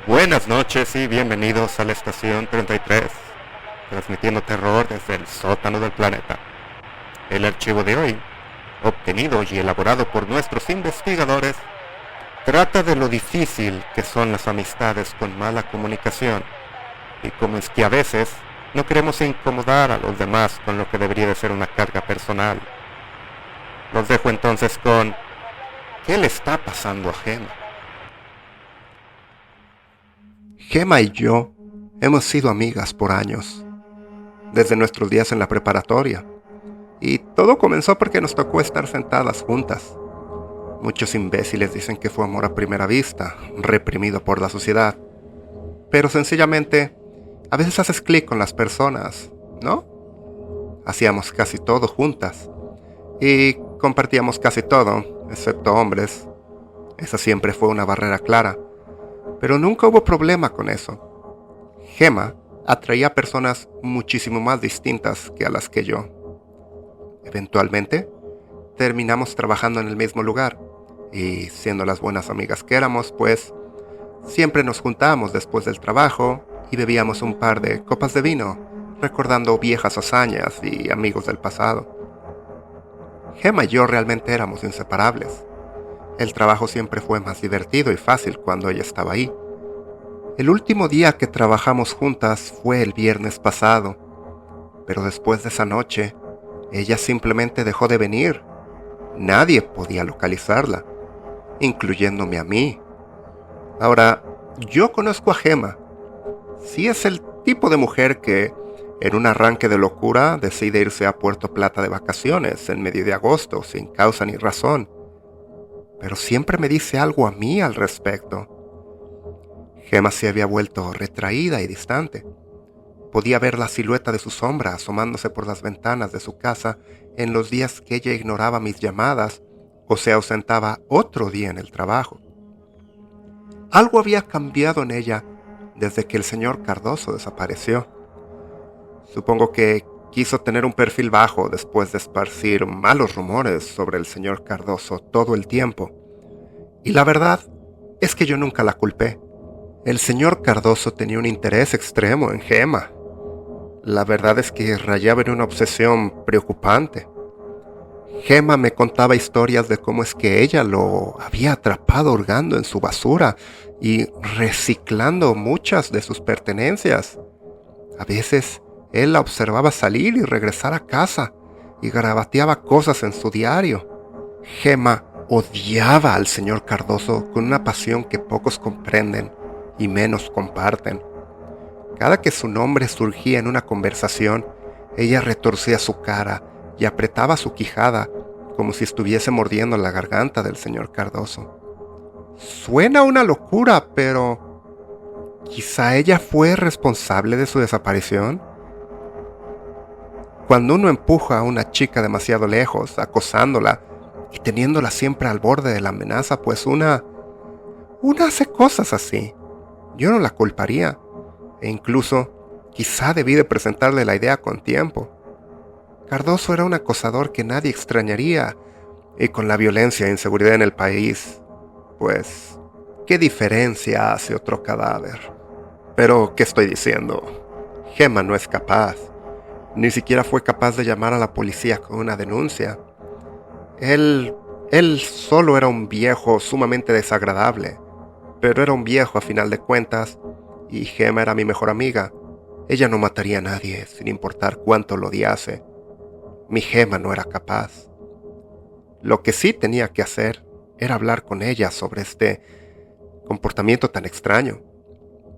Buenas noches y bienvenidos a la estación 33, transmitiendo terror desde el sótano del planeta. El archivo de hoy, obtenido y elaborado por nuestros investigadores, trata de lo difícil que son las amistades con mala comunicación y cómo es que a veces no queremos incomodar a los demás con lo que debería de ser una carga personal. Los dejo entonces con ¿qué le está pasando a Gemma? Gemma y yo hemos sido amigas por años, desde nuestros días en la preparatoria, y todo comenzó porque nos tocó estar sentadas juntas. Muchos imbéciles dicen que fue amor a primera vista, reprimido por la sociedad, pero sencillamente, a veces haces clic con las personas, ¿no? Hacíamos casi todo juntas, y compartíamos casi todo, excepto hombres. Esa siempre fue una barrera clara, pero nunca hubo problema con eso. Gemma atraía a personas muchísimo más distintas que a las que yo. Eventualmente, terminamos trabajando en el mismo lugar, y siendo las buenas amigas que éramos, pues, siempre nos juntábamos después del trabajo y bebíamos un par de copas de vino, recordando viejas hazañas y amigos del pasado. Gemma y yo realmente éramos inseparables. El trabajo siempre fue más divertido y fácil cuando ella estaba ahí. El último día que trabajamos juntas fue el viernes pasado, pero después de esa noche, ella simplemente dejó de venir. Nadie podía localizarla, incluyéndome a mí. Ahora, yo conozco a Gemma. Sí es el tipo de mujer que, en un arranque de locura, decide irse a Puerto Plata de vacaciones en medio de agosto, sin causa ni razón. Pero siempre me dice algo a mí al respecto. Gemma se había vuelto retraída y distante. Podía ver la silueta de su sombra asomándose por las ventanas de su casa en los días que ella ignoraba mis llamadas o se ausentaba otro día en el trabajo. Algo había cambiado en ella desde que el señor Cardoso desapareció. Supongo que quiso tener un perfil bajo después de esparcir malos rumores sobre el señor Cardoso todo el tiempo. Y la verdad es que yo nunca la culpé. El señor Cardoso tenía un interés extremo en Gemma. La verdad es que rayaba en una obsesión preocupante. Gemma me contaba historias de cómo es que ella lo había atrapado hurgando en su basura y reciclando muchas de sus pertenencias. A veces él la observaba salir y regresar a casa y garabateaba cosas en su diario. Gemma odiaba al señor Cardoso con una pasión que pocos comprenden y menos comparten. Cada que su nombre surgía en una conversación, ella retorcía su cara y apretaba su quijada como si estuviese mordiendo la garganta del señor Cardoso. Suena una locura, pero ¿quizá ella fue responsable de su desaparición? Cuando uno empuja a una chica demasiado lejos, acosándola y teniéndola siempre al borde de la amenaza, pues una hace cosas así. Yo no la culparía, e incluso quizá debí de presentarle la idea con tiempo. Cardoso era un acosador que nadie extrañaría, y con la violencia e inseguridad en el país, pues, ¿qué diferencia hace otro cadáver? Pero, ¿qué estoy diciendo? Gemma no es capaz. Ni siquiera fue capaz de llamar a la policía con una denuncia. Él solo era un viejo sumamente desagradable, pero era un viejo a final de cuentas, y Gemma era mi mejor amiga. Ella no mataría a nadie, sin importar cuánto lo odiase. Mi Gemma no era capaz. Lo que sí tenía que hacer era hablar con ella sobre este comportamiento tan extraño.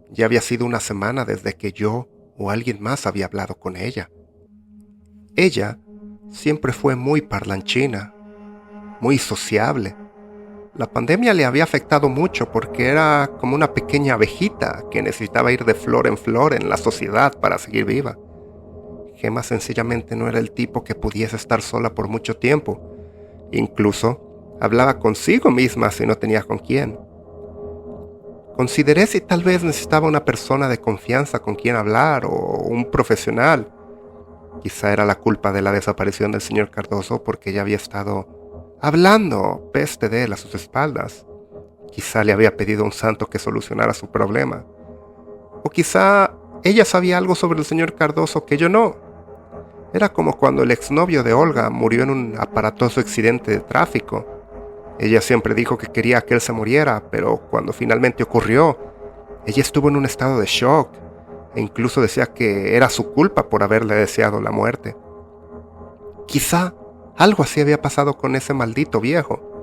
Ya había sido una semana desde que yo o alguien más había hablado con ella. Ella siempre fue muy parlanchina, muy sociable. La pandemia le había afectado mucho porque era como una pequeña abejita que necesitaba ir de flor en la sociedad para seguir viva. Gemma sencillamente no era el tipo que pudiese estar sola por mucho tiempo. Incluso hablaba consigo misma si no tenía con quién. Consideré si tal vez necesitaba una persona de confianza con quien hablar o un profesional. Quizá era la culpa de la desaparición del señor Cardoso porque ella había estado hablando peste de él a sus espaldas. Quizá le había pedido a un santo que solucionara su problema. O quizá ella sabía algo sobre el señor Cardoso que yo no. Era como cuando el exnovio de Olga murió en un aparatoso accidente de tráfico. Ella siempre dijo que quería que él se muriera, pero cuando finalmente ocurrió, ella estuvo en un estado de shock e incluso decía que era su culpa por haberle deseado la muerte. Quizá algo así había pasado con ese maldito viejo.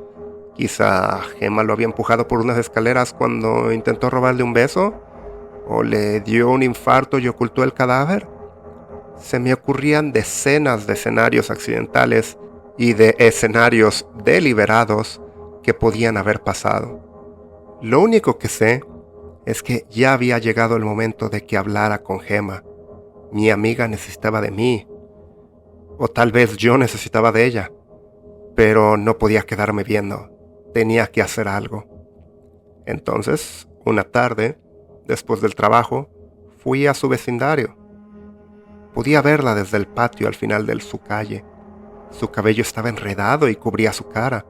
Quizá Gemma lo había empujado por unas escaleras cuando intentó robarle un beso, o le dio un infarto y ocultó el cadáver. Se me ocurrían decenas de escenarios accidentales y de escenarios deliberados que podían haber pasado. Lo único que sé es que ya había llegado el momento de que hablara con Gemma. Mi amiga necesitaba de mí, o tal vez yo necesitaba de ella, pero no podía quedarme viendo. Tenía que hacer algo. Entonces, una tarde, después del trabajo, fui a su vecindario. Podía verla desde el patio al final de su calle. Su cabello estaba enredado y cubría su cara.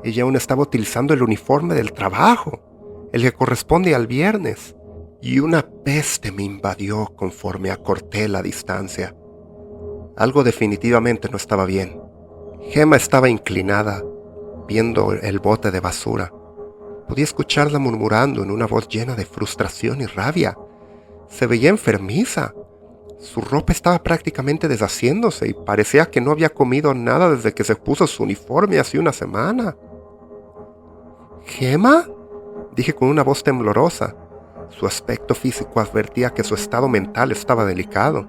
Ella aún estaba utilizando el uniforme del trabajo, el que corresponde al viernes, y una peste me invadió conforme acorté la distancia. Algo definitivamente no estaba bien. Gemma estaba inclinada, viendo el bote de basura. Podía escucharla murmurando en una voz llena de frustración y rabia. Se veía enfermiza. Su ropa estaba prácticamente deshaciéndose y parecía que no había comido nada desde que se puso su uniforme hace una semana. ¿Gemma?, dije con una voz temblorosa. Su aspecto físico advertía que su estado mental estaba delicado.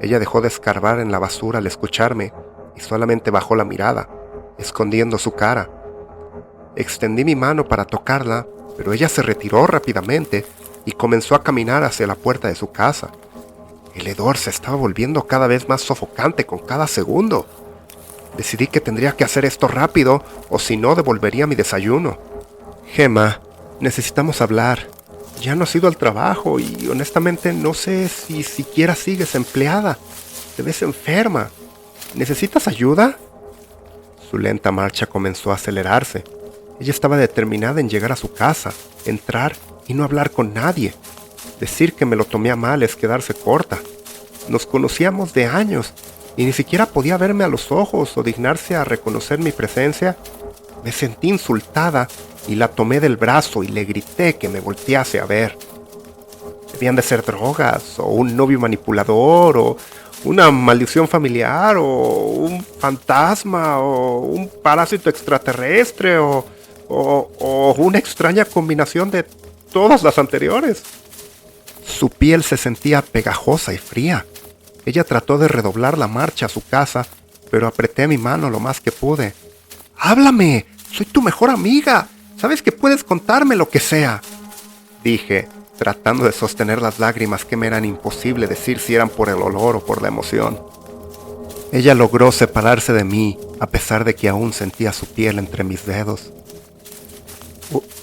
Ella dejó de escarbar en la basura al escucharme y solamente bajó la mirada, escondiendo su cara. Extendí mi mano para tocarla, pero ella se retiró rápidamente y comenzó a caminar hacia la puerta de su casa. El hedor se estaba volviendo cada vez más sofocante con cada segundo. Decidí que tendría que hacer esto rápido, o si no devolvería mi desayuno. Gemma, necesitamos hablar. Ya no has ido al trabajo y honestamente no sé si siquiera sigues empleada. Te ves enferma. ¿Necesitas ayuda? Su lenta marcha comenzó a acelerarse. Ella estaba determinada en llegar a su casa, entrar y no hablar con nadie. Decir que me lo tomé a mal es quedarse corta. Nos conocíamos de años y ni siquiera podía verme a los ojos o dignarse a reconocer mi presencia. Me sentí insultada y la tomé del brazo y le grité que me voltease a ver. Debían de ser drogas, o un novio manipulador, o una maldición familiar, o un fantasma, o un parásito extraterrestre, o una extraña combinación de todas las anteriores. Su piel se sentía pegajosa y fría. Ella trató de redoblar la marcha a su casa, pero apreté mi mano lo más que pude. ¡Háblame! ¡Soy tu mejor amiga! ¡Sabes que puedes contarme lo que sea!, dije, tratando de sostener las lágrimas que me eran imposible decir si eran por el olor o por la emoción. Ella logró separarse de mí, a pesar de que aún sentía su piel entre mis dedos.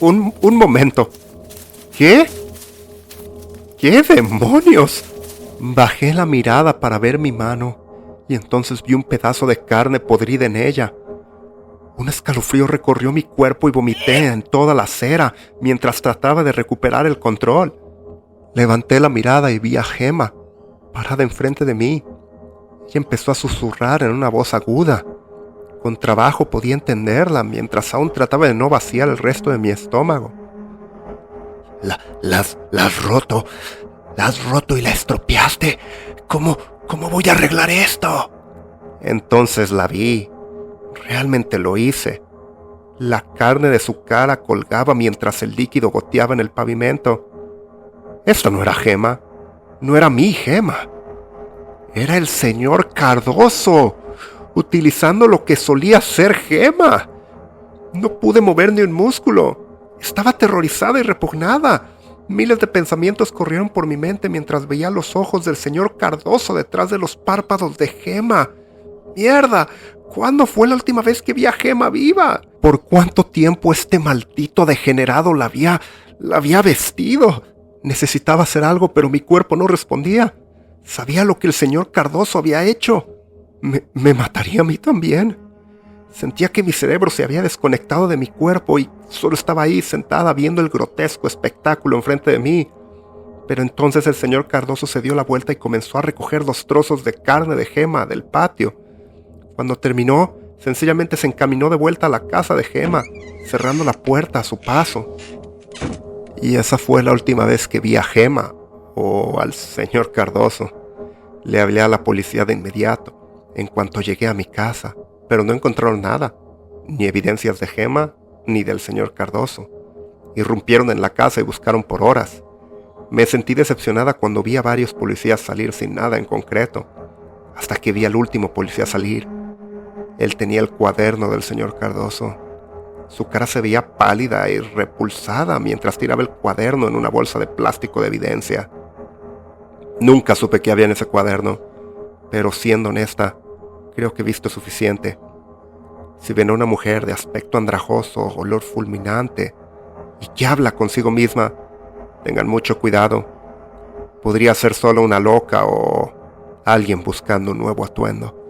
Un momento. ¿Qué? ¿Qué demonios? Bajé la mirada para ver mi mano, y entonces vi un pedazo de carne podrida en ella. Un escalofrío recorrió mi cuerpo y vomité en toda la acera mientras trataba de recuperar el control. Levanté la mirada y vi a Gemma, parada enfrente de mí. Ella empezó a susurrar en una voz aguda. Con trabajo podía entenderla mientras aún trataba de no vaciar el resto de mi estómago. La has roto y la estropeaste. ¿Cómo voy a arreglar esto? Entonces la vi. Realmente lo hice. La carne de su cara colgaba mientras el líquido goteaba en el pavimento. Esto no era Gemma. No era mi Gemma. Era el señor Cardoso, utilizando lo que solía ser Gemma. No pude mover ni un músculo. Estaba aterrorizada y repugnada. Miles de pensamientos corrieron por mi mente mientras veía los ojos del señor Cardoso detrás de los párpados de Gemma. ¡Mierda! ¿Cuándo fue la última vez que vi a Gemma viva? ¿Por cuánto tiempo este maldito degenerado la había vestido? Necesitaba hacer algo, pero mi cuerpo no respondía. Sabía lo que el señor Cardoso había hecho. ¿Me mataría a mí también? Sentía que mi cerebro se había desconectado de mi cuerpo y solo estaba ahí sentada viendo el grotesco espectáculo enfrente de mí. Pero entonces el señor Cardoso se dio la vuelta y comenzó a recoger los trozos de carne de Gema del patio. Cuando terminó, sencillamente se encaminó de vuelta a la casa de Gema, cerrando la puerta a su paso. Y esa fue la última vez que vi a Gema o al señor Cardoso. Le hablé a la policía de inmediato, en cuanto llegué a mi casa, pero no encontraron nada, ni evidencias de Gema ni del señor Cardoso. Irrumpieron en la casa y buscaron por horas. Me sentí decepcionada cuando vi a varios policías salir sin nada en concreto, hasta que vi al último policía salir. Él tenía el cuaderno del señor Cardoso. Su cara se veía pálida y repulsada mientras tiraba el cuaderno en una bolsa de plástico de evidencia. Nunca supe qué había en ese cuaderno, pero siendo honesta, creo que he visto suficiente. Si ven a una mujer de aspecto andrajoso, olor fulminante y que habla consigo misma, tengan mucho cuidado. Podría ser solo una loca o alguien buscando un nuevo atuendo.